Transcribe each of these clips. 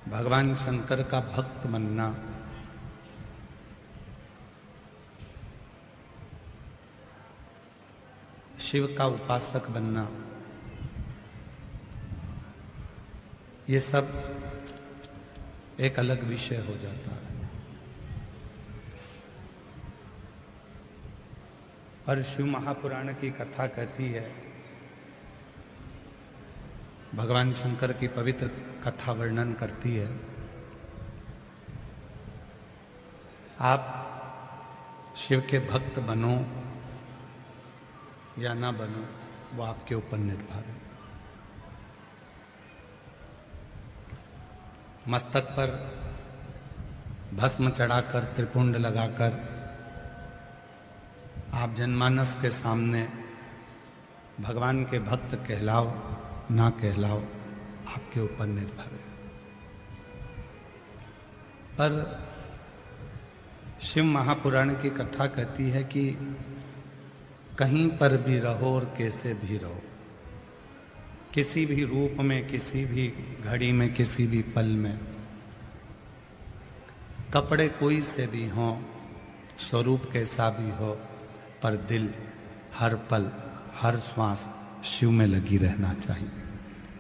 भगवान शंकर का भक्त बनना शिव का उपासक बनना, ये सब एक अलग विषय हो जाता है। पर शिव महापुराण की कथा कहती है, भगवान शंकर की पवित्र कथा वर्णन करती है, आप शिव के भक्त बनो या ना बनो, वो आपके ऊपर निर्भर है। मस्तक पर भस्म चढ़ाकर, त्रिपुंड लगाकर आप जनमानस के सामने भगवान के भक्त कहलाओ ना कहलाओ, आपके ऊपर निर्भर है। पर शिव महापुराण की कथा कहती है कि कहीं पर भी रहो और कैसे भी रहो, किसी भी रूप में, किसी भी घड़ी में, किसी भी पल में, कपड़े कोई से भी हों, स्वरूप कैसा भी हो, पर दिल हर पल, हर श्वास शिव में लगी रहना चाहिए,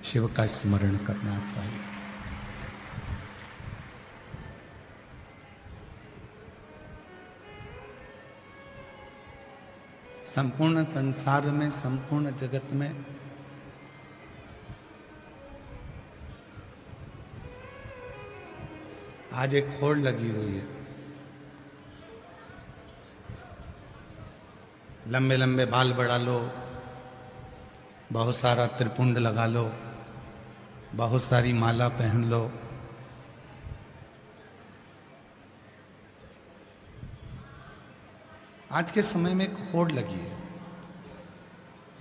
शिव का स्मरण करना चाहिए। संपूर्ण संसार में, संपूर्ण जगत में आज एक होड़ लगी हुई है। लंबे लंबे बाल बढ़ा लो, बहुत सारा त्रिपुंड लगा लो, बहुत सारी माला पहन लो, आज के समय में एक होड़ लगी है।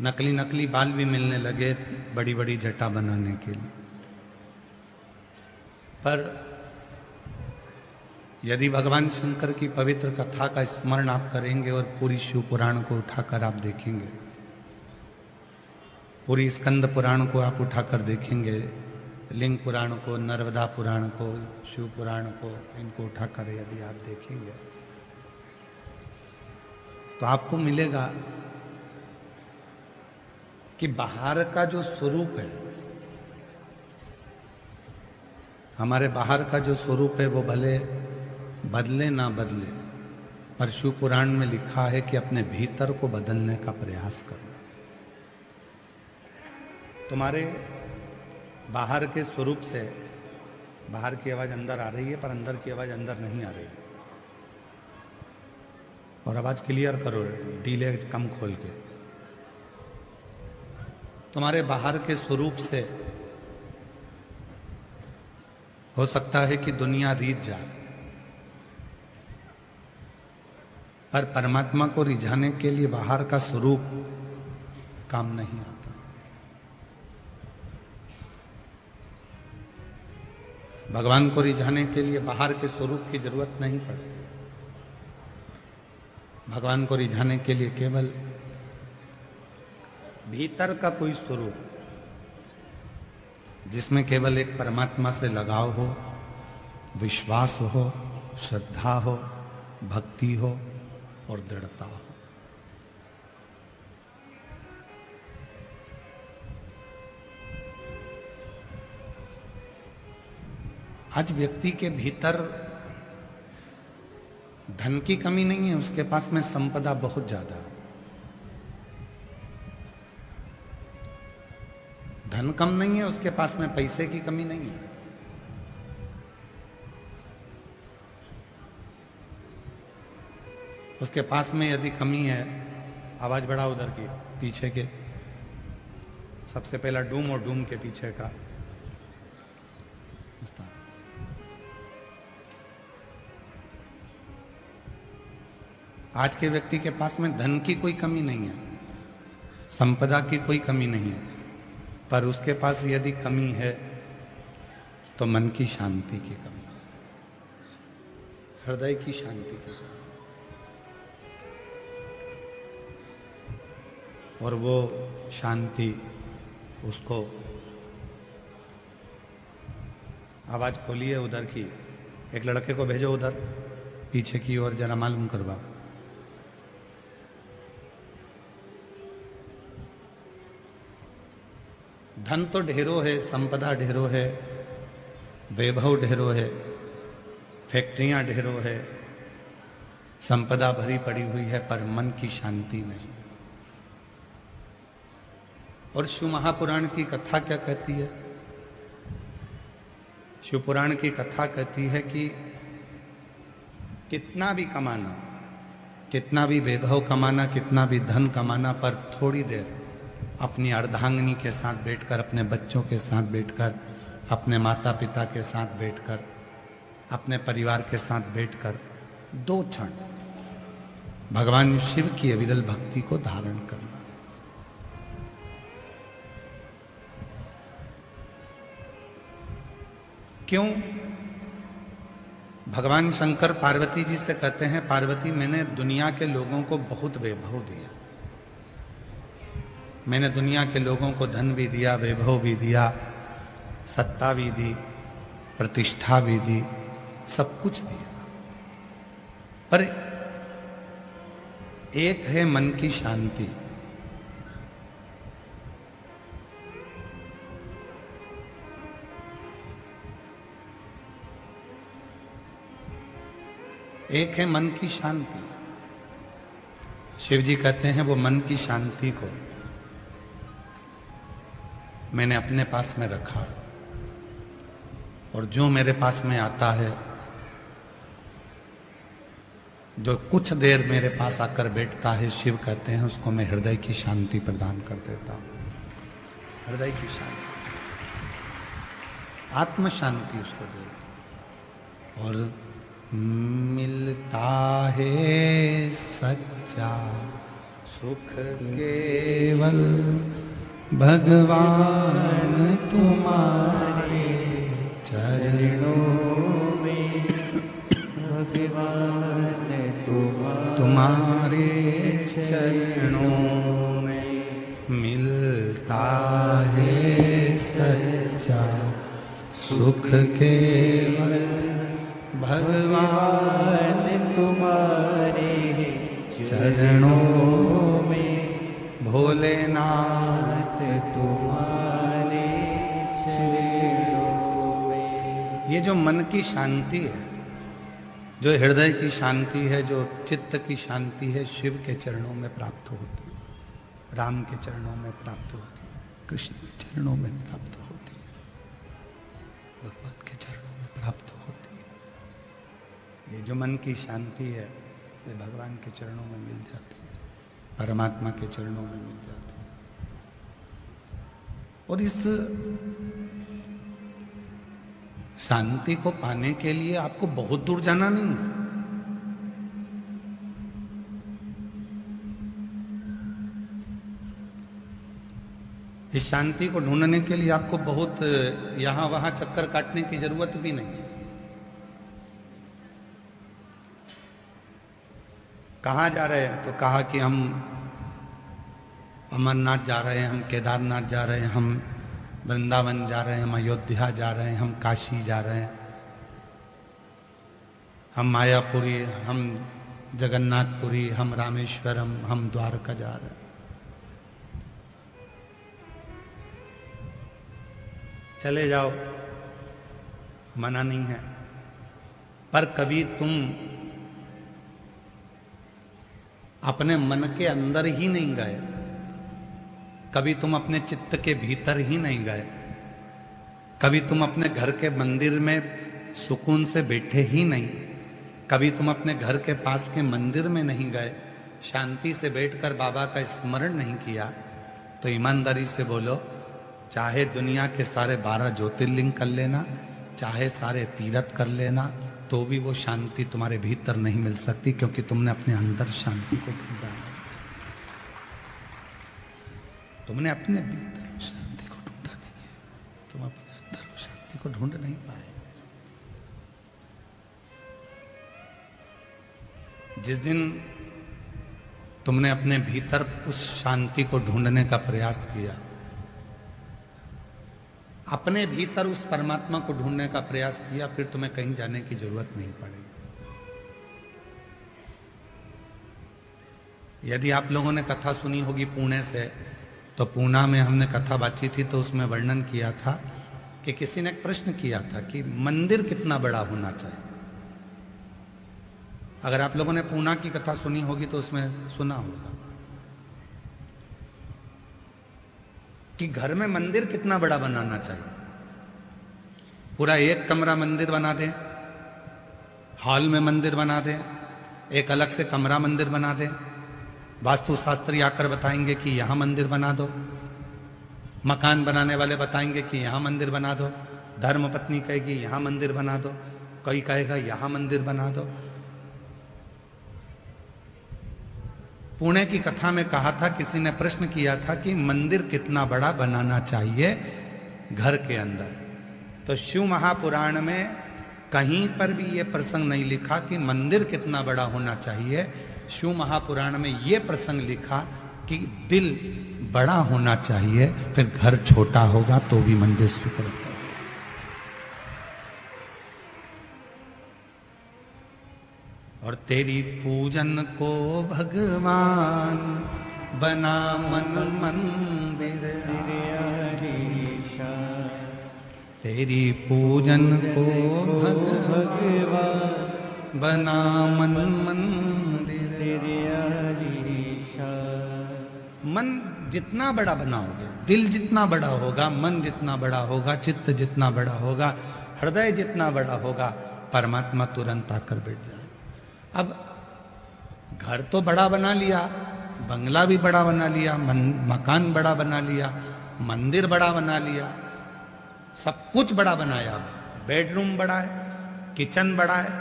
नकली नकली बाल भी मिलने लगे बड़ी बड़ी जटा बनाने के लिए। पर यदि भगवान शंकर की पवित्र कथा का स्मरण आप करेंगे और पूरी शिव पुराण को उठाकर आप देखेंगे, पूरी स्कंद पुराण को आप उठाकर देखेंगे, लिंग पुराण को, नर्मदा पुराण को, शिव पुराण को, इनको उठाकर यदि आप देखेंगे तो आपको मिलेगा कि बाहर का जो स्वरूप है, हमारे बाहर का जो स्वरूप है, वो भले बदले ना बदले, पर शिव पुराण में लिखा है कि अपने भीतर को बदलने का प्रयास करो। तुम्हारे बाहर के स्वरूप से बाहर की आवाज अंदर आ रही है, पर अंदर की आवाज अंदर नहीं आ रही है। और आवाज क्लियर करो, डीले कम खोल के। तुम्हारे बाहर के स्वरूप से हो सकता है कि दुनिया रीझ जाए, पर परमात्मा को रिझाने के लिए बाहर का स्वरूप काम नहीं आता। भगवान को रिझाने के लिए बाहर के स्वरूप की जरूरत नहीं पड़ती। भगवान को रिझाने के लिए केवल भीतर का कोई स्वरूप, जिसमें केवल एक परमात्मा से लगाव हो, विश्वास हो, श्रद्धा हो, भक्ति हो और दृढ़ता हो। आज व्यक्ति के भीतर धन की कमी नहीं है, उसके पास में संपदा बहुत ज्यादा है। धन कम नहीं है, उसके पास में पैसे की कमी नहीं है। उसके पास में यदि कमी है, आवाज बढ़ा उधर की पीछे के, सबसे पहला डूम और डूम के पीछे का। आज के व्यक्ति के पास में धन की कोई कमी नहीं है, संपदा की कोई कमी नहीं है, पर उसके पास यदि कमी है तो मन की शांति की कमी, हृदय की शांति की कमी। और वो शांति उसको आवाज खोलिए उधर की, एक लड़के को भेजो उधर पीछे की ओर, जरा मालूम करवाओ। धन तो ढेरों है, संपदा ढेरों है, वैभव ढेरों है, फैक्ट्रियां ढेरों है, संपदा भरी पड़ी हुई है, पर मन की शांति नहीं। और शिव महापुराण की कथा क्या कहती है? शिव पुराण की कथा कहती है कि कितना भी कमाना, कितना भी वैभव कमाना, कितना भी धन कमाना, पर थोड़ी देर अपनी अर्धांगिनी के साथ बैठकर, अपने बच्चों के साथ बैठकर, अपने माता पिता के साथ बैठकर, अपने परिवार के साथ बैठकर 2 क्षण भगवान शिव की अविरल भक्ति को धारण करना। क्यों? भगवान शंकर पार्वती जी से कहते हैं, पार्वती मैंने दुनिया के लोगों को बहुत वैभव दिया, मैंने दुनिया के लोगों को धन भी दिया, वैभव भी दिया, सत्ता भी दी, प्रतिष्ठा भी दी, सब कुछ दिया, पर एक है मन की शांति। एक है मन की शांति। शिव जी कहते हैं वो मन की शांति को मैंने अपने पास में रखा, और जो मेरे पास में आता है, जो कुछ देर मेरे पास आकर बैठता है, शिव कहते हैं उसको मैं हृदय की शांति प्रदान कर देता हूं। हृदय की शांति, आत्म शांति उसको दे। और मिलता है सच्चा सुख केवल भगवान तुम्हारे चरणों में, भगवान तुम्हारे चरणों में मिलता है सच्चा सुख केवल भगवान तुम्हारे चरणों में, भोलेनाथ तुम्हारे चरणों में। ये जो मन की शांति है, जो हृदय की शांति है, जो चित्त की शांति है, शिव के चरणों में प्राप्त होती है, राम के चरणों में प्राप्त होती है, कृष्ण के चरणों में प्राप्त होती है, भगवान के चरणों में प्राप्त होती है। ये जो मन की शांति है, ये भगवान के चरणों में मिल जाती है, परमात्मा के चरणों में मिल जाती है। और इस शांति को पाने के लिए आपको बहुत दूर जाना नहीं है। इस शांति को ढूंढने के लिए आपको बहुत यहां वहां चक्कर काटने की जरूरत भी नहीं है। कहाँ जा रहे हैं? तो कहा कि हम अमरनाथ जा रहे हैं, हम केदारनाथ जा रहे हैं, हम वृंदावन जा रहे हैं, हम अयोध्या जा रहे हैं, हम काशी जा रहे हैं, हम मायापुरी, हम जगन्नाथपुरी, हम रामेश्वरम, हम द्वारका जा रहे हैं। चले जाओ, मना नहीं है, पर कभी तुम अपने मन के अंदर ही नहीं गए, कभी तुम अपने चित्त के भीतर ही नहीं गए, कभी तुम अपने घर के मंदिर में सुकून से बैठे ही नहीं, कभी तुम अपने घर के पास के मंदिर में नहीं गए, शांति से बैठकर बाबा का स्मरण नहीं किया, तो ईमानदारी से बोलो, चाहे दुनिया के सारे 12 ज्योतिर्लिंग कर लेना, चाहे सारे तीर्थ कर लेना, तो भी वो शांति तुम्हारे भीतर नहीं मिल सकती, क्योंकि तुमने अपने अंदर शांति को ढूंढा नहीं। तुमने अपने भीतर शांति को ढूंढा नहीं है, तुम अपने अंदर शांति को ढूंढ नहीं पाए। जिस दिन तुमने अपने भीतर उस शांति को ढूंढने का प्रयास किया, अपने भीतर उस परमात्मा को ढूंढने का प्रयास किया, फिर तुम्हें कहीं जाने की जरूरत नहीं पड़ेगी। यदि आप लोगों ने कथा सुनी होगी पुणे से, तो पूना में हमने कथा बांची थी, तो उसमें वर्णन किया था कि किसी ने एक प्रश्न किया था कि मंदिर कितना बड़ा होना चाहिए। अगर आप लोगों ने पूना की कथा सुनी होगी तो उसमें सुना होगा कि घर में मंदिर कितना बड़ा बनाना चाहिए। पूरा एक कमरा मंदिर बना दें, हॉल में मंदिर बना दें, एक अलग से कमरा मंदिर बना दें, वास्तुशास्त्री आकर बताएंगे कि यहां मंदिर बना दो, मकान बनाने वाले बताएंगे कि यहां मंदिर बना दो, धर्म पत्नी कहेगी यहां मंदिर बना दो, कोई कहेगा यहां मंदिर बना दो। पुणे की कथा में कहा था, किसी ने प्रश्न किया था कि मंदिर कितना बड़ा बनाना चाहिए घर के अंदर। तो शिव महापुराण में कहीं पर भी यह प्रसंग नहीं लिखा कि मंदिर कितना बड़ा होना चाहिए। शिव महापुराण में यह प्रसंग लिखा कि दिल बड़ा होना चाहिए, फिर घर छोटा होगा तो भी मंदिर स्वीकृत होगा। और तेरी पूजन को भगवान बना मन मंदिर, तेरी पूजन को भगवान बना मन मंदिर। मन जितना बड़ा बनाओगे, दिल जितना बड़ा होगा, मन जितना बड़ा होगा, चित्त जितना बड़ा होगा, हृदय जितना बड़ा होगा, परमात्मा तुरंत आकर बैठ जाए। अब घर तो बड़ा बना लिया, बंगला भी बड़ा बना लिया, मकान बड़ा बना लिया, मंदिर बड़ा बना लिया, सब कुछ बड़ा बनाया। बेडरूम बड़ा है, किचन बड़ा है,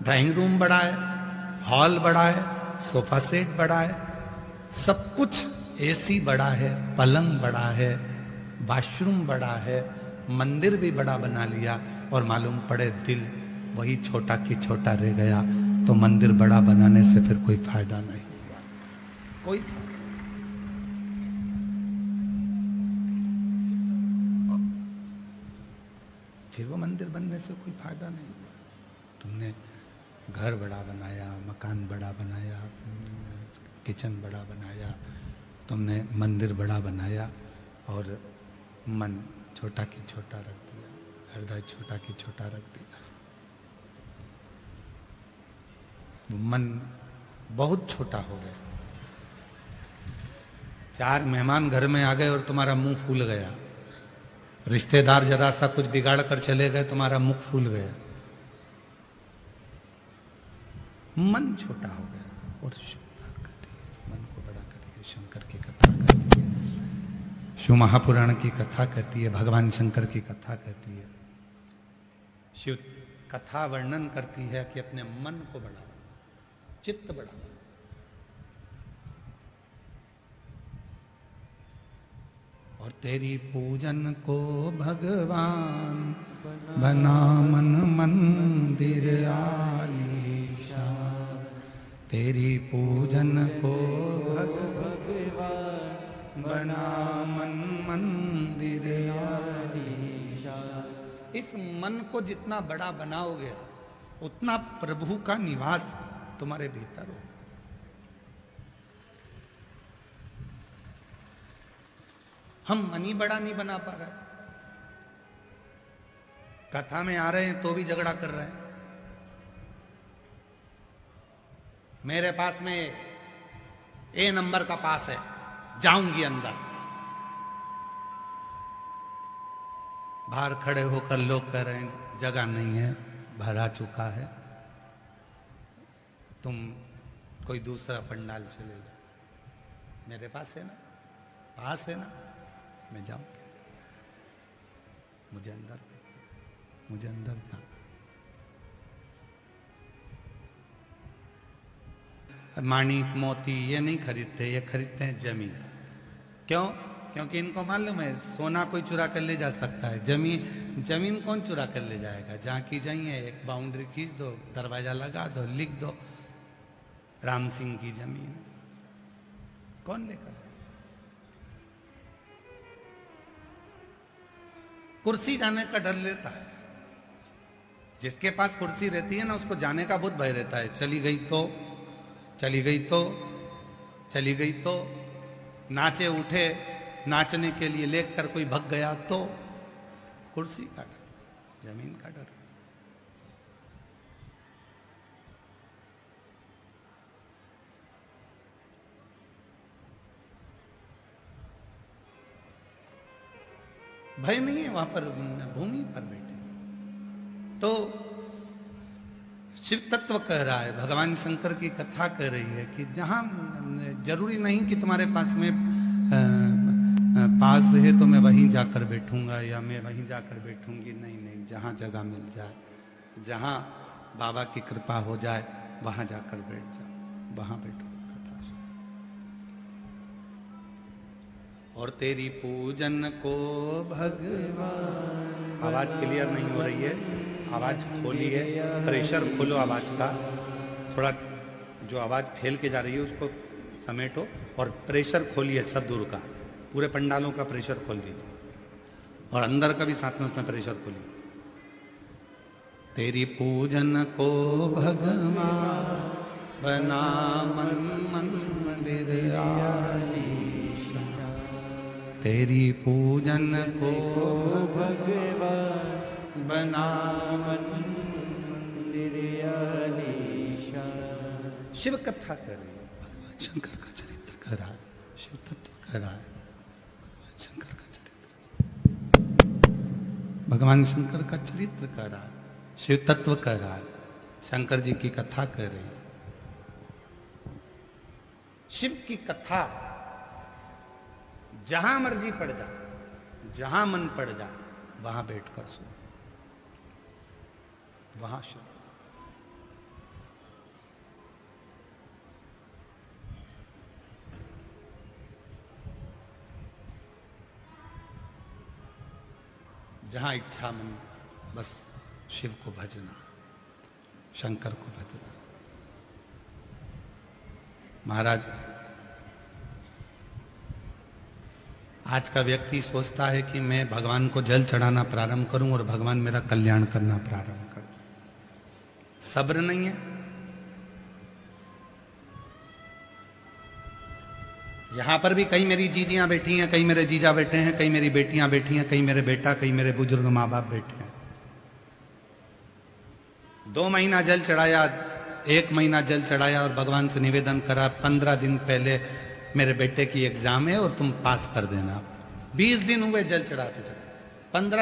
ड्राइंग रूम बड़ा है, हॉल बड़ा है, सोफा सेट बड़ा है, सब कुछ, एसी बड़ा है, पलंग बड़ा है, वॉशरूम बड़ा है, मंदिर भी बड़ा बना लिया, और मालूम पड़े दिल वही छोटा की छोटा रह गया, तो मंदिर बड़ा बनाने से फिर कोई फायदा नहीं, कोई। फिर वो मंदिर बनने से कोई फायदा नहीं हुआ। तुमने घर बड़ा बनाया, मकान बड़ा बनाया, किचन बड़ा बनाया, तुमने मंदिर बड़ा बनाया, और मन छोटा की छोटा रख दिया, हृदय छोटा की छोटा रख दिया। मन बहुत छोटा हो गया। 4 मेहमान घर में आ गए और तुम्हारा मुंह फूल गया, रिश्तेदार जरा सा कुछ बिगाड़ कर चले गए, तुम्हारा मुख फूल गया, मन छोटा हो गया। और मन को बड़ा करिए, शंकर की कथा कहती है, शिव महापुराण की कथा कहती है, भगवान शंकर की कथा कहती है। शिव कथा वर्णन करती है कि अपने मन को बढ़ाओ, चित्त बढ़ाओ। और तेरी पूजन को भगवान बना मन मंदिर आलीशान, तेरी पूजन को भगवान बना मन मंदिर आलीशान। इस मन को जितना बड़ा बनाओगे, उतना प्रभु का निवास तुम्हारे भीतर होगा। हम मन ही बड़ा नहीं बना पा रहे, कथा में आ रहे हैं तो भी झगड़ा कर रहे हैं। मेरे पास में ए नंबर का पास है, जाऊंगी अंदर। बाहर खड़े होकर लोग कह रहे हैं जगह नहीं है, भरा चुका है, तुम कोई दूसरा पंडाल चले जाओ। मेरे पास है ना, पास है ना, मैं जाऊंगा, मुझे अंदर जाना। माणिक मोती ये नहीं खरीदते, ये खरीदते हैं जमीन। क्यों? क्योंकि इनको मालूम है सोना कोई चुरा कर ले जा सकता है, जमीन कौन चुरा कर ले जाएगा। जहां की जाइए एक बाउंड्री खींच दो, दरवाजा लगा दो, लिख दो राम सिंह की जमीन, कौन लेकर? कुर्सी जाने का डर लेता है। जिसके पास कुर्सी रहती है ना, उसको जाने का बहुत भय रहता है। चली गई तो, चली गई तो, चली गई तो, नाचे उठे, नाचने के लिए लेकर कोई भग गया तो। कुर्सी का डर, जमीन का डर। भय नहीं है वहां पर, भूमि पर बैठे। तो शिव तत्व कह रहा है, भगवान शंकर की कथा कह रही है कि जहां जरूरी नहीं कि तुम्हारे पास में पास है तो मैं वहीं जाकर बैठूंगा या मैं वहीं जाकर बैठूंगी। नहीं नहीं, जहां जगह मिल जाए, जहां बाबा की कृपा हो जाए, वहां जाकर बैठ जाओ, वहां बैठो कथा। और तेरी पूजन को भगवान, आवाज क्लियर नहीं हो रही है, आवाज खोलिए, प्रेशर खोलो आवाज का थोड़ा, जो आवाज फैल के जा रही है उसको समेटो और प्रेशर खोलिए सदगुरु का, पूरे पंडालों का प्रेशर खोल दीजिए और अंदर का भी साथ में उसमें प्रेशर खोलिए। तेरी पूजन को भगवान बना मन मंदिर आलीशान, तेरी पूजन को भगवान बना मन मंदिर आलीशान। शिव कथा कर रही है, भगवान शंकर का चरित्र कर रहा है, शिव तत्व कर रहा है, भगवान शंकर का चरित्र, भगवान शंकर का चरित्र कर रहा है, शिव तत्व कर रहा है, शंकर जी की कथा कर रही है। शिव की कथा जहां मर्जी पड़ जा, जहां मन पड़ जा, वहां बैठकर सुन, वहां शिव। जहां इच्छा मन, बस शिव को भजना, शंकर को भजना। महाराज, आज का व्यक्ति सोचता है कि मैं भगवान को जल चढ़ाना प्रारंभ करूं और भगवान मेरा कल्याण करना प्रारंभ कर दे। सब्र नहीं है। यहां पर भी कई मेरी जीजियां बैठी हैं, कई मेरे जीजा बैठे हैं, कई मेरी बेटियां बैठी हैं, कई मेरे बेटा, कई मेरे बुजुर्ग माँ बाप बैठे हैं। 2 महीना जल चढ़ाया, 1 महीना जल चढ़ाया और भगवान से निवेदन करा, 15 दिन पहले मेरे बेटे की एग्जाम है और तुम पास कर देना। 20 दिन हुए जल चढ़ाते चढ़ाते, 15